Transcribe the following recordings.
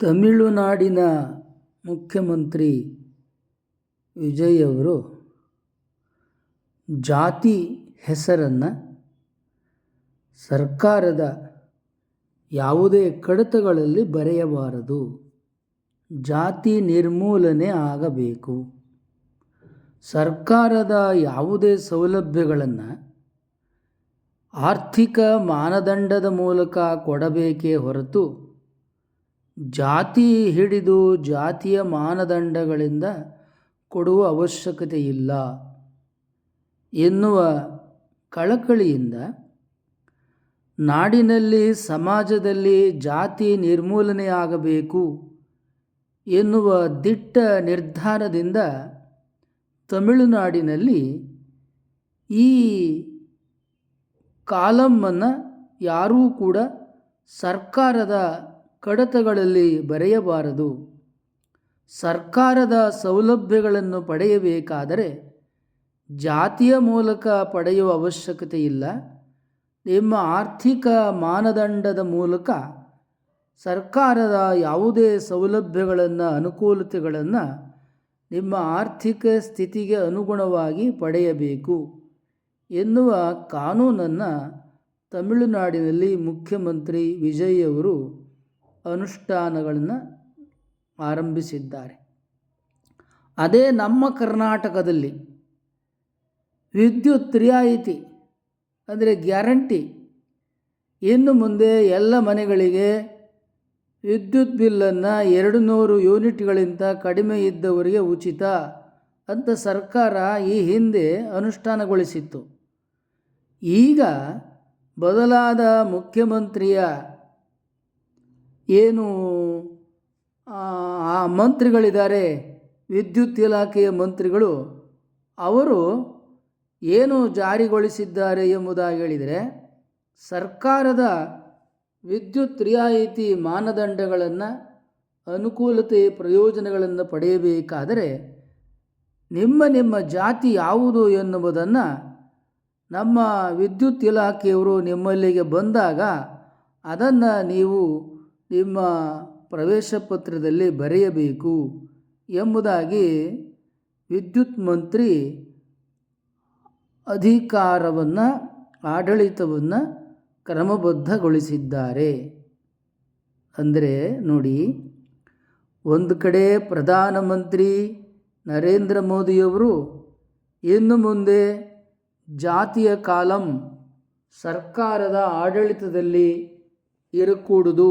ತಮಿಳುನಾಡಿನ ಮುಖ್ಯಮಂತ್ರಿ ವಿಜಯ್ ಅವರು ಜಾತಿ ಹೆಸರನ್ನು ಸರ್ಕಾರದ ಯಾವುದೇ ಕಡತಗಳಲ್ಲಿ ಬರೆಯಬಾರದು, ಜಾತಿ ನಿರ್ಮೂಲನೆ ಆಗಬೇಕು. ಸರ್ಕಾರದ ಯಾವುದೇ ಸೌಲಭ್ಯಗಳನ್ನು ಆರ್ಥಿಕ ಮಾನದಂಡದ ಮೂಲಕ ಕೊಡಬೇಕೇ ಹೊರತು ಜಾತಿ ಹಿಡಿದು ಜಾತಿಯ ಮಾನದಂಡಗಳಿಂದ ಕೊಡುವ ಅವಶ್ಯಕತೆ ಇಲ್ಲ ಎನ್ನುವ ಕಳಕಳಿಯಿಂದ ನಾಡಿನಲ್ಲಿ ಸಮಾಜದಲ್ಲಿ ಜಾತಿ ನಿರ್ಮೂಲನೆಯಾಗಬೇಕು ಎನ್ನುವ ದಿಟ್ಟ ನಿರ್ಧಾರದಿಂದ ತಮಿಳುನಾಡಿನಲ್ಲಿ ಈ ಕಾಲಮ್ಮನ್ನು ಯಾರೂ ಕೂಡ ಸರ್ಕಾರದ ಕಡತಗಳಲ್ಲಿ ಬರೆಯಬಾರದು. ಸರ್ಕಾರದ ಸೌಲಭ್ಯಗಳನ್ನು ಪಡೆಯಬೇಕಾದರೆ ಜಾತಿಯ ಮೂಲಕ ಪಡೆಯುವ ಅವಶ್ಯಕತೆ ಇಲ್ಲ. ನಿಮ್ಮ ಆರ್ಥಿಕ ಮಾನದಂಡದ ಮೂಲಕ ಸರ್ಕಾರದ ಯಾವುದೇ ಸೌಲಭ್ಯಗಳನ್ನು ಅನುಕೂಲತೆಗಳನ್ನು ನಿಮ್ಮ ಆರ್ಥಿಕ ಸ್ಥಿತಿಗೆ ಅನುಗುಣವಾಗಿ ಪಡೆಯಬೇಕು ಎನ್ನುವ ಕಾನೂನನ್ನು ತಮಿಳುನಾಡಿನಲ್ಲಿ ಮುಖ್ಯಮಂತ್ರಿ ವಿಜಯ್ ಅವರು ಅನುಷ್ಠಾನಗಳನ್ನು ಆರಂಭಿಸಿದ್ದಾರೆ. ಅದೇ ನಮ್ಮ ಕರ್ನಾಟಕದಲ್ಲಿ ವಿದ್ಯುತ್ ರಿಯಾಯಿತಿ ಅಂದರೆ ಗ್ಯಾರಂಟಿ, ಇನ್ನು ಮುಂದೆ ಎಲ್ಲ ಮನೆಗಳಿಗೆ ವಿದ್ಯುತ್ ಬಿಲ್ಲನ್ನು 200 ಯೂನಿಟ್ಗಳಿಂದ ಕಡಿಮೆ ಇದ್ದವರಿಗೆ ಉಚಿತ ಅಂತ ಸರ್ಕಾರ ಈ ಹಿಂದೆ ಅನುಷ್ಠಾನಗೊಳಿಸಿತ್ತು. ಈಗ ಬದಲಾದ ಮುಖ್ಯಮಂತ್ರಿಯ ಏನು ಆ ಮಂತ್ರಿಗಳಿದ್ದಾರೆ, ವಿದ್ಯುತ್ ಇಲಾಖೆಯ ಮಂತ್ರಿಗಳು, ಅವರು ಏನು ಜಾರಿಗೊಳಿಸಿದ್ದಾರೆ ಎಂಬುದಾಗಿ ಹೇಳಿದರೆ, ಸರ್ಕಾರದ ವಿದ್ಯುತ್ ರಿಯಾಯಿತಿ ಮಾನದಂಡಗಳನ್ನು ಅನುಕೂಲತೆ ಪ್ರಯೋಜನಗಳನ್ನು ಪಡೆಯಬೇಕಾದರೆ ನಿಮ್ಮ ಜಾತಿ ಯಾವುದು ಎನ್ನುವುದನ್ನು ನಮ್ಮ ವಿದ್ಯುತ್ ಇಲಾಖೆಯವರು ನಿಮ್ಮಲ್ಲಿಗೆ ಬಂದಾಗ ಅದನ್ನು ನೀವು ನಿಮ್ಮ ಪ್ರವೇಶ ಪತ್ರದಲ್ಲಿ ಬರೆಯಬೇಕು ಎಂಬುದಾಗಿ ವಿದ್ಯುತ್ ಮಂತ್ರಿ ಅಧಿಕಾರವನ್ನು, ಆಡಳಿತವನ್ನು ಕ್ರಮಬದ್ಧಗೊಳಿಸಿದ್ದಾರೆ. ಅಂದರೆ ನೋಡಿ, ಒಂದು ಕಡೆ ಪ್ರಧಾನಮಂತ್ರಿ ನರೇಂದ್ರ ಮೋದಿಯವರು ಇನ್ನು ಮುಂದೆ ಜಾತಿಯ ಕಾಲಂ ಸರ್ಕಾರದ ಆಡಳಿತದಲ್ಲಿ ಇರಕೂಡುದು,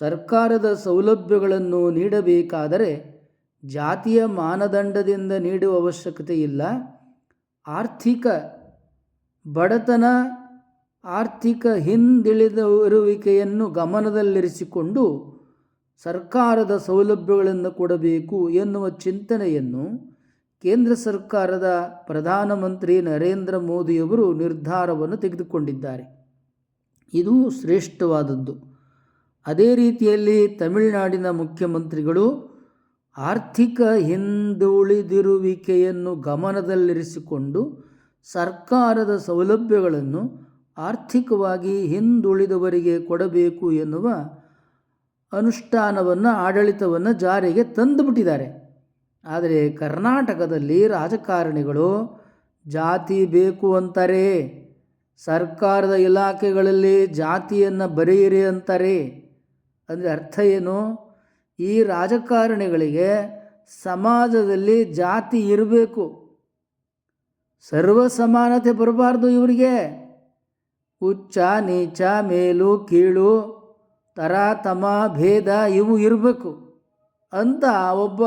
ಸರ್ಕಾರದ ಸೌಲಭ್ಯಗಳನ್ನು ನೀಡಬೇಕಾದರೆ ಜಾತಿಯ ಮಾನದಂಡದಿಂದ ನೀಡುವ ಅವಶ್ಯಕತೆ ಇಲ್ಲ, ಆರ್ಥಿಕ ಬಡತನ, ಆರ್ಥಿಕ ಹಿಂದುಳಿದಿರುವಿಕೆಯನ್ನು ಗಮನದಲ್ಲಿರಿಸಿಕೊಂಡು ಸರ್ಕಾರದ ಸೌಲಭ್ಯಗಳನ್ನು ಕೊಡಬೇಕು ಎನ್ನುವ ಚಿಂತನೆಯನ್ನು ಕೇಂದ್ರ ಸರ್ಕಾರದ ಪ್ರಧಾನಮಂತ್ರಿ ನರೇಂದ್ರ ಮೋದಿಯವರು ನಿರ್ಧಾರವನ್ನು ತೆಗೆದುಕೊಂಡಿದ್ದಾರೆ. ಇದು ಶ್ರೇಷ್ಠವಾದದ್ದು. ಅದೇ ರೀತಿಯಲ್ಲಿ ತಮಿಳುನಾಡಿನ ಮುಖ್ಯಮಂತ್ರಿಗಳು ಆರ್ಥಿಕ ಹಿಂದುಳಿದಿರುವಿಕೆಯನ್ನು ಗಮನದಲ್ಲಿರಿಸಿಕೊಂಡು ಸರ್ಕಾರದ ಸೌಲಭ್ಯಗಳನ್ನು ಆರ್ಥಿಕವಾಗಿ ಹಿಂದುಳಿದವರಿಗೆ ಕೊಡಬೇಕು ಎನ್ನುವ ಅನುಷ್ಠಾನವನ್ನು, ಆಡಳಿತವನ್ನು ಜಾರಿಗೆ ತಂದುಬಿಟ್ಟಿದ್ದಾರೆ. ಆದರೆ ಕರ್ನಾಟಕದಲ್ಲಿ ರಾಜಕಾರಣಿಗಳು ಜಾತಿ ಬೇಕು ಅಂತಾರೆ, ಸರ್ಕಾರದ ಇಲಾಖೆಗಳಲ್ಲಿ ಜಾತಿಯನ್ನು ಬರೆಯಿರಿ ಅಂತಾರೆ. ಅಂದರೆ ಅರ್ಥ ಏನು? ಈ ರಾಜಕಾರಣಿಗಳಿಗೆ ಸಮಾಜದಲ್ಲಿ ಜಾತಿ ಇರಬೇಕು, ಸರ್ವ ಸಮಾನತೆ ಬರಬಾರ್ದು. ಇವರಿಗೆ ಉಚ್ಚ ನೀಚ, ಮೇಲು ಕೀಳು, ತರಾತಮ ಭೇದ ಇವು ಇರಬೇಕು ಅಂತ ಒಬ್ಬ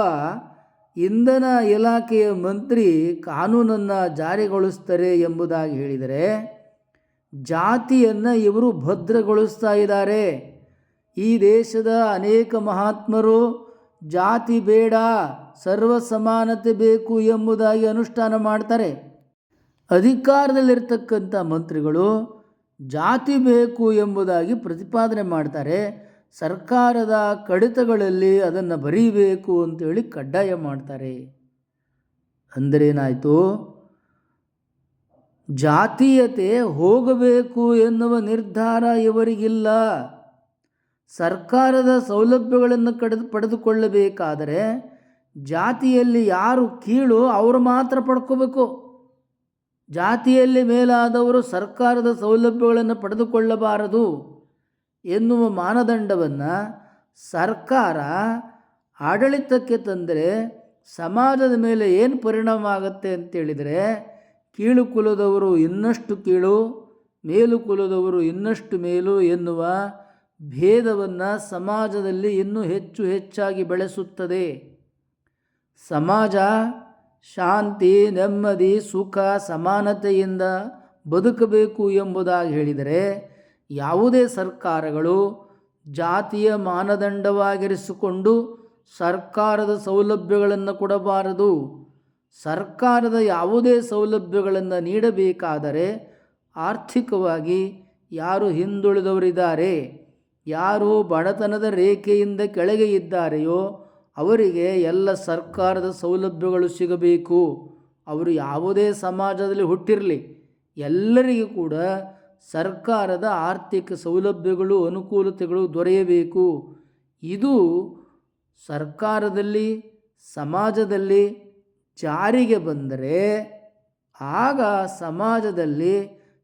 ಇಂಧನ ಇಲಾಖೆಯ ಮಂತ್ರಿ ಕಾನೂನನ್ನು ಜಾರಿಗೊಳಿಸ್ತಾರೆ ಎಂಬುದಾಗಿ ಹೇಳಿದರೆ, ಜಾತಿಯನ್ನು ಇವರು ಭದ್ರಗೊಳಿಸ್ತಾ ಇದ್ದಾರೆ. ಈ ದೇಶದ ಅನೇಕ ಮಹಾತ್ಮರು ಜಾತಿ ಬೇಡ, ಸರ್ವ ಸಮಾನತೆ ಬೇಕು ಎಂಬುದಾಗಿ ಅನುಷ್ಠಾನ ಮಾಡ್ತಾರೆ. ಅಧಿಕಾರದಲ್ಲಿರ್ತಕ್ಕಂಥ ಮಂತ್ರಿಗಳು ಜಾತಿ ಬೇಕು ಎಂಬುದಾಗಿ ಪ್ರತಿಪಾದನೆ ಮಾಡ್ತಾರೆ. ಸರ್ಕಾರದ ಕಡತಗಳಲ್ಲಿ ಅದನ್ನು ಬರೀಬೇಕು ಅಂತೇಳಿ ಕಡ್ಡಾಯ ಮಾಡ್ತಾರೆ. ಅಂದರೇನಾಯಿತು? ಜಾತೀಯತೆ ಹೋಗಬೇಕು ಎನ್ನುವ ನಿರ್ಧಾರ ಇವರಿಗಿಲ್ಲ. ಸರ್ಕಾರದ ಸೌಲಭ್ಯಗಳನ್ನು ಪಡೆದುಕೊಳ್ಳಬೇಕಾದರೆ ಜಾತಿಯಲ್ಲಿ ಯಾರು ಕೀಳು ಅವರು ಮಾತ್ರ ಪಡ್ಕೋಬೇಕು. ಜಾತಿಯಲ್ಲಿ ಮೇಲಾದವರು ಸರ್ಕಾರದ ಸೌಲಭ್ಯಗಳನ್ನು ಪಡೆದುಕೊಳ್ಳಬಾರದು ಎನ್ನುವ ಮಾನದಂಡವನ್ನು ಸರ್ಕಾರ ಆಡಳಿತಕ್ಕೆ ತಂದರೆ ಸಮಾಜದ ಮೇಲೆ ಏನು ಪರಿಣಾಮ ಆಗುತ್ತೆ ಅಂತೇಳಿದರೆ, ಕೀಳು ಕುಲದವರು ಇನ್ನಷ್ಟು ಕೀಳು, ಮೇಲು ಕುಲದವರು ಇನ್ನಷ್ಟು ಮೇಲು ಎನ್ನುವ ಭೇದವನ್ನು ಸಮಾಜದಲ್ಲಿ ಇನ್ನೂ ಹೆಚ್ಚು ಹೆಚ್ಚಾಗಿ ಬೆಳೆಸುತ್ತದೆ. ಸಮಾಜ ಶಾಂತಿ, ನೆಮ್ಮದಿ, ಸುಖ, ಸಮಾನತೆಯಿಂದ ಬದುಕಬೇಕು ಎಂಬುದಾಗಿ ಹೇಳಿದರೆ ಯಾವುದೇ ಸರ್ಕಾರಗಳು ಜಾತಿಯ ಮಾನದಂಡವಾಗಿರಿಸಿಕೊಂಡು ಸರ್ಕಾರದ ಸೌಲಭ್ಯಗಳನ್ನು ಕೊಡಬಾರದು. ಸರ್ಕಾರದ ಯಾವುದೇ ಸೌಲಭ್ಯಗಳನ್ನು ನೀಡಬೇಕಾದರೆ ಆರ್ಥಿಕವಾಗಿ ಯಾರು ಹಿಂದುಳಿದವರಿದ್ದಾರೆ, ಯಾರು ಬಡತನದ ರೇಖೆಯಿಂದ ಕೆಳಗೆ ಇದ್ದಾರೆಯೋ ಅವರಿಗೆ ಎಲ್ಲ ಸರ್ಕಾರದ ಸೌಲಭ್ಯಗಳು ಸಿಗಬೇಕು. ಅವರು ಯಾವುದೇ ಸಮಾಜದಲ್ಲಿ ಹುಟ್ಟಿರಲಿ, ಎಲ್ಲರಿಗೂ ಕೂಡ ಸರ್ಕಾರದ ಆರ್ಥಿಕ ಸೌಲಭ್ಯಗಳು, ಅನುಕೂಲತೆಗಳು ದೊರೆಯಬೇಕು. ಇದು ಸರ್ಕಾರದಲ್ಲಿ, ಸಮಾಜದಲ್ಲಿ ಜಾರಿಗೆ ಬಂದರೆ ಆಗ ಸಮಾಜದಲ್ಲಿ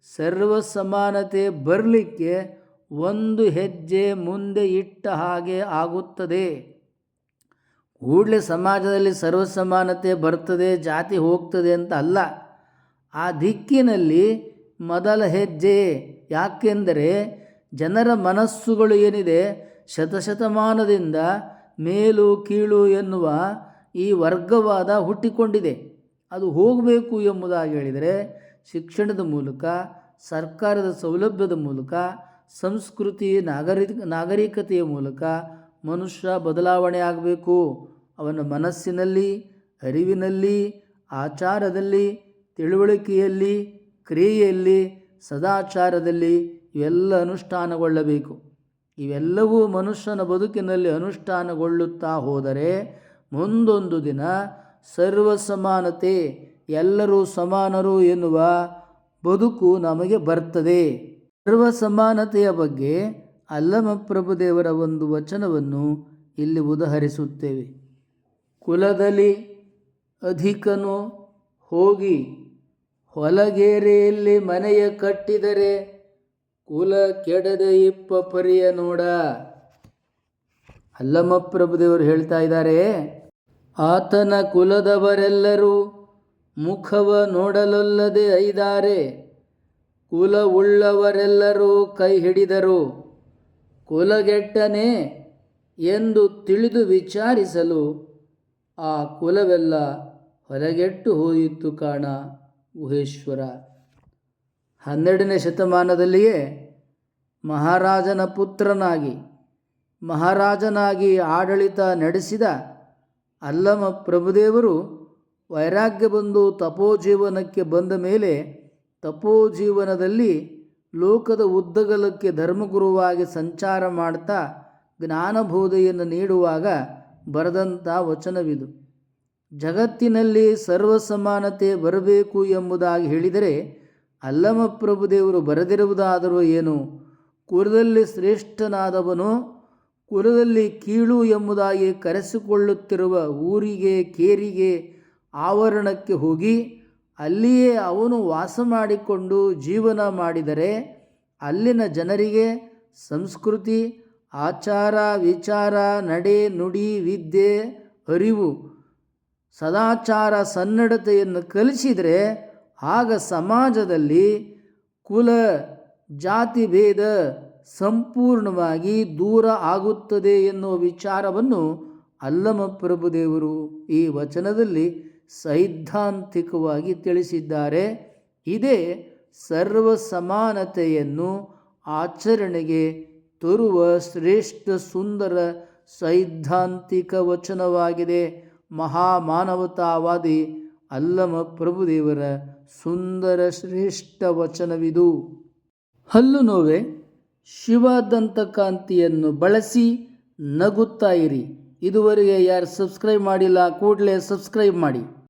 ಸರ್ವ ಸಮಾನತೆ ಬರಲಿಕ್ಕೆ ಒಂದು ಹೆಜ್ಜೆ ಮುಂದೆ ಇಟ್ಟ ಹಾಗೆ ಆಗುತ್ತದೆ. ಕೂಡಲೇ ಸಮಾಜದಲ್ಲಿ ಸರ್ವ ಸಮಾನತೆ ಬರ್ತದೆ, ಜಾತಿ ಹೋಗ್ತದೆ ಅಂತ ಅಲ್ಲ. ಆ ದಿಕ್ಕಿನಲ್ಲಿ ಮೊದಲ ಹೆಜ್ಜೆ. ಯಾಕೆಂದರೆ ಜನರ ಮನಸ್ಸುಗಳು ಏನಿದೆ, ಶತಶತಮಾನದಿಂದ ಮೇಲು ಕೀಳು ಎನ್ನುವ ಈ ವರ್ಗವಾದ ಹುಟ್ಟಿಕೊಂಡಿದೆ. ಅದು ಹೋಗಬೇಕು ಎಂಬುದಾಗಿ ಹೇಳಿದರೆ ಶಿಕ್ಷಣದ ಮೂಲಕ, ಸರ್ಕಾರದ ಸೌಲಭ್ಯದ ಮೂಲಕ, ಸಂಸ್ಕೃತಿ ನಾಗರಿಕತೆಯ ಮೂಲಕ ಮನುಷ್ಯ ಬದಲಾವಣೆ ಆಗಬೇಕು. ಅವನ ಮನಸ್ಸಿನಲ್ಲಿ, ಅರಿವಿನಲ್ಲಿ, ಆಚಾರದಲ್ಲಿ, ತಿಳುವಳಿಕೆಯಲ್ಲಿ, ಕ್ರಿಯೆಯಲ್ಲಿ, ಸದಾಚಾರದಲ್ಲಿ ಇವೆಲ್ಲ ಅನುಷ್ಠಾನಗೊಳ್ಳಬೇಕು. ಇವೆಲ್ಲವೂ ಮನುಷ್ಯನ ಬದುಕಿನಲ್ಲಿ ಅನುಷ್ಠಾನಗೊಳ್ಳುತ್ತಾ ಹೋದರೆ ಮುಂದೊಂದು ದಿನ ಸರ್ವ ಸಮಾನತೆ, ಎಲ್ಲರೂ ಸಮಾನರು ಎನ್ನುವ ಬದುಕು ನಮಗೆ ಬರ್ತದೆ. ಸರ್ವ ಸಮಾನತೆಯ ಬಗ್ಗೆ ಅಲ್ಲಮ ಪ್ರಭುದೇವರ ಒಂದು ವಚನವನ್ನು ಇಲ್ಲಿ ಉದಾಹರಿಸುತ್ತೇವೆ. ಕುಲದಲ್ಲಿ ಅಧಿಕನು ಹೋಗಿ ಹೊಲಗೇರೆಯಲ್ಲಿ ಮನೆಯ ಕಟ್ಟಿದರೆ ಕುಲ ಕೆಡದ ಇಪ್ಪ ಪರಿಯ ನೋಡ. ಅಲ್ಲಮ ಪ್ರಭುದೇವರು ಹೇಳ್ತಾ ಇದ್ದಾರೆ, ಆತನ ಕುಲದವರೆಲ್ಲರೂ ಮುಖವ ನೋಡಲೊಲ್ಲದೆ ಐದಾರೆ, ಕುಲ ಉಳ್ಳವರೆಲ್ಲರೂ ಕೈ ಹಿಡಿದರು, ಕುಲಗೆಟ್ಟನೆ ಎಂದು ತಿಳಿದು ವಿಚಾರಿಸಲು ಆ ಕುಲವೆಲ್ಲ ಹೊರಗೆಟ್ಟು ಹೋಯಿತು ಕಾಣ ಗುಹೇಶ್ವರ. 12ನೇ ಶತಮಾನದಲ್ಲಿಯೇ ಮಹಾರಾಜನ ಪುತ್ರನಾಗಿ, ಮಹಾರಾಜನಾಗಿ ಆಡಳಿತ ನಡೆಸಿದ ಅಲ್ಲಮ ಪ್ರಭುದೇವರು ವೈರಾಗ್ಯ ಬಂದು ತಪೋಜೀವನಕ್ಕೆ ಬಂದ ಮೇಲೆ ತಪೋಜೀವನದಲ್ಲಿ ಲೋಕದ ಉದ್ದಗಲಕ್ಕೆ ಧರ್ಮಗುರುವಾಗಿ ಸಂಚಾರ ಮಾಡ್ತಾ ಜ್ಞಾನಬೋಧೆಯನ್ನು ನೀಡುವಾಗ ಬರೆದಂಥ ವಚನವಿದು. ಜಗತ್ತಿನಲ್ಲಿ ಸರ್ವ ಸಮಾನತೆ ಬರಬೇಕು ಎಂಬುದಾಗಿ ಹೇಳಿದರೆ ಅಲ್ಲಮ ಪ್ರಭುದೇವರು ಬರೆದಿರುವುದಾದರೂ ಏನು? ಕುಲದಲ್ಲಿ ಶ್ರೇಷ್ಠನಾದವನು ಕುಲದಲ್ಲಿ ಕೀಳು ಎಂಬುದಾಗಿ ಕರೆಸಿಕೊಳ್ಳುತ್ತಿರುವ ಊರಿಗೆ, ಕೇರಿಗೆ, ಆವರಣಕ್ಕೆ ಹೋಗಿ ಅಲ್ಲಿಯೇ ಅವನು ವಾಸ ಮಾಡಿಕೊಂಡು ಜೀವನ ಮಾಡಿದರೆ ಅಲ್ಲಿನ ಜನರಿಗೆ ಸಂಸ್ಕೃತಿ, ಆಚಾರ, ವಿಚಾರ, ನಡೆ, ನುಡಿ, ವಿದ್ಯೆ, ಅರಿವು, ಸದಾಚಾರ, ಸನ್ನಡತೆಯನ್ನು ಕಲಿಸಿದರೆ ಆಗ ಸಮಾಜದಲ್ಲಿ ಕುಲ ಜಾತಿ ಭೇದ ಸಂಪೂರ್ಣವಾಗಿ ದೂರ ಆಗುತ್ತದೆ ಎನ್ನುವ ವಿಚಾರವನ್ನು ಅಲ್ಲಮ ಪ್ರಭುದೇವರು ಈ ವಚನದಲ್ಲಿ ಸೈದ್ಧಾಂತಿಕವಾಗಿ ತಿಳಿಸಿದ್ದಾರೆ. ಇದೇ ಸರ್ವ ಸಮಾನತೆಯನ್ನು ಆಚರಣೆಗೆ ತರುವ ಶ್ರೇಷ್ಠ ಸುಂದರ ಸೈದ್ಧಾಂತಿಕ ವಚನವಾಗಿದೆ. ಮಹಾಮಾನವತಾವಾದಿ ಅಲ್ಲಮ ಪ್ರಭುದೇವರ ಸುಂದರ ಶ್ರೇಷ್ಠ ವಚನವಿದು. ಹಲ್ಲು ನೋವೆ ಶಿವದಂತಕಾಂತಿಯನ್ನು ಬಳಸಿ ನಗುತ್ತಾ ಇರಿ. ಇದುವರೆಗೆ ಯಾರು ಸಬ್ಸ್ಕ್ರೈಬ್ ಮಾಡಿಲ್ಲ ಕೂಡಲೇ ಸಬ್ಸ್ಕ್ರೈಬ್ ಮಾಡಿ.